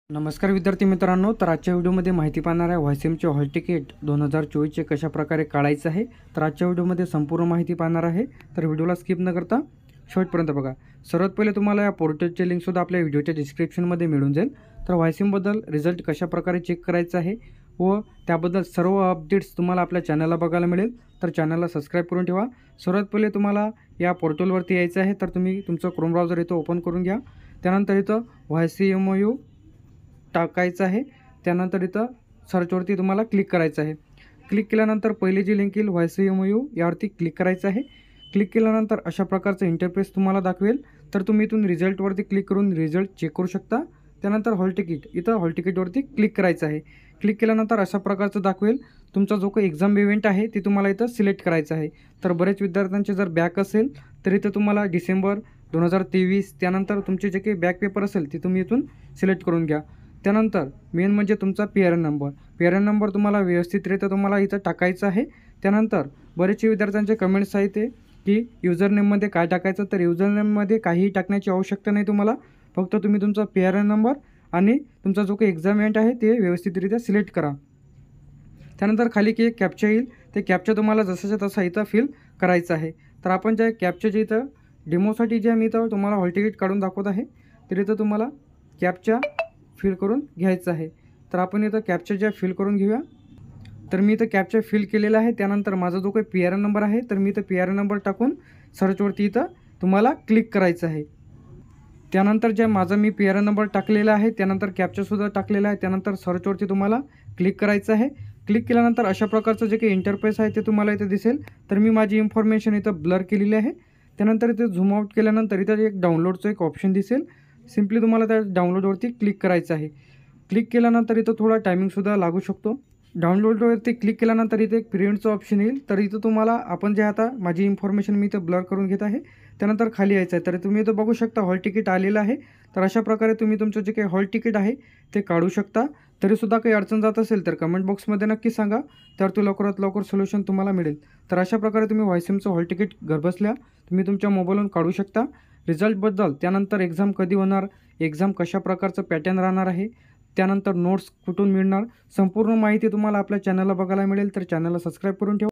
नमस्कार विद्यार्थी मित्रांनो, तर आजच्या व्हिडिओमध्ये माहिती पाहणार आहे वायसीएमचे हॉल तिकीट 2024चे कशा प्रकारे काढायचं आहे। तर आजच्या व्हिडिओमध्ये संपूर्ण माहिती पाहणार आहे, तर व्हिडिओला स्किप न करता शेवटपर्यंत बघा। सर्वात पहिले तुम्हाला या पोर्टलची लिंक सुद्धा आपल्या व्हिडिओच्या डिस्क्रिप्शनमध्ये मिळून जाईल। तर वायसीएमबद्दल रिझल्ट कशा प्रकारे चेक करायचा आहे व त्याबद्दल सर्व अपडेट्स तुम्हाला आपल्या चॅनलला बघायला मिळेल। तर चॅनलला सबस्क्राईब करून ठेवा। सर्वात पहिले तुम्हाला या पोर्टलवरती यायचं आहे, तर तुम्ही तुमचं क्रोम ब्राउझर इथं ओपन करून घ्या। त्यानंतर इथं YCMU टाकायचं आहे। त्यानंतर इथं सर्चवरती तुम्हाला क्लिक करायचं आहे। क्लिक केल्यानंतर पहिली जी लिंक येईल YCMU यावरती क्लिक करायचं आहे। क्लिक केल्यानंतर अशा प्रकारचं इंटरफेस तुम्हाला दाखवेल। तर तुम्ही इथून रिझल्टवरती क्लिक करून रिझल्ट चेक करू शकता। त्यानंतर हॉल तिकीट इथं हॉल तिकीटवरती क्लिक करायचं आहे। क्लिक केल्यानंतर अशा प्रकारचं दाखवेल। तुमचा जो काही एक्झाम इव्हेंट आहे ती तुम्हाला इथं सिलेक्ट करायचं आहे। तर बरेच विद्यार्थ्यांचे जर बॅक असेल तर इथं तुम्हाला डिसेंबर 2023 त्यानंतर तुमचे जे काही बॅक पेपर असेल ते तुम्ही इथून सिलेक्ट करून घ्या। त्यानंतर मेन म्हणजे तुमचा PRN नंबर तुम्हाला व्यवस्थितरित्या तुम्हाला इथं टाकायचा आहे। त्यानंतर बरेचसे विद्यार्थ्यांचे कमेंट्स आहेत ते की युजर नेममध्ये काय टाकायचं, तर युजर नेममध्ये काहीही टाकण्याची आवश्यकता नाही तुम्हाला। फक्त तुम्ही तुमचा PRN नंबर आणि तुमचा जो काही एक्झाम इव्हेंट आहे ते व्यवस्थितरित्या सिलेक्ट करा। त्यानंतर खाली की एक कॅप्चा येईल, ते कॅप्चा तुम्हाला जसाच्या तसा इथं फिल करायचं आहे। तर आपण ज्या कॅप्चाचे इथं डेमोसाठी जे मी इथं तुम्हाला हॉल तिकीट काढून दाखवत आहे, तर इथं तुम्हाला कॅप्चा फिल करून घ्यायचं आहे। तर आपण इथं कॅप्चा ज्या फिल करून घेऊया। तर मी इथं कॅप्चा फिल केलेला आहे। त्यानंतर माझा जो काही PRN नंबर आहे, तर मी इथं PRN नंबर टाकून सर्चवरती इथं तुम्हाला क्लिक करायचं आहे। त्यानंतर जे माझा मी PRN नंबर टाकलेला आहे, त्यानंतर कॅप्चासुद्धा टाकलेला आहे, त्यानंतर सर्चवरती तुम्हाला क्लिक करायचं आहे। क्लिक केल्यानंतर अशा प्रकारचं जे काही इंटरफेस आहे ते तुम्हाला इथं दिसेल। तर मी माझी इन्फॉर्मेशन इथं ब्लर केलेली आहे। त्यानंतर इथे झूम आउट केल्यानंतर इथं एक डाउनलोडचं एक ऑप्शन दिसेल। सिम्पली तुम्हाला त्या डाउनलोडवरती क्लिक करायचं आहे। क्लिक केल्यानंतर इथं थोडा टायमिंगसुद्धा लागू शकतो। डाउनलोडवरती क्लिक केल्यानंतर इथे एक प्रिंटचं ऑप्शन येईल। तर इथं तुम्हाला आपण जे आता माझी इन्फॉर्मेशन मी इथं ब्लर करून घेत आहे, त्यानंतर खाली यायचं आहे। तर तुम्ही इथं बघू शकता हॉल तिकीट आलेलं आहे। तर अशा प्रकारे तुम्ही तुमचं जे काही हॉल तिकीट आहे ते काढू शकता। तरीसुद्धा काही अडचण जात असेल तर कमेंट बॉक्समध्ये नक्की सांगा, तर ते लवकरात लवकर सोल्युशन तुम्हाला मिळेल। तर अशा प्रकारे तुम्ही वायसीएमचं हॉल तिकीट घरबसल्या तुम्ही तुमच्या मोबाईलवरून काढू शकता। रिझल्टबद्दल त्यानंतर एक्झाम कधी होणार, एक्झाम कशा प्रकारचं पॅटर्न राहणार आहे, त्यानंतर नोट्स कुठून मिळणार, संपूर्ण माहिती तुम्हाला आपल्या चॅनलला बघायला मिळेल। तर चॅनलला सबस्क्राईब करून ठेवा।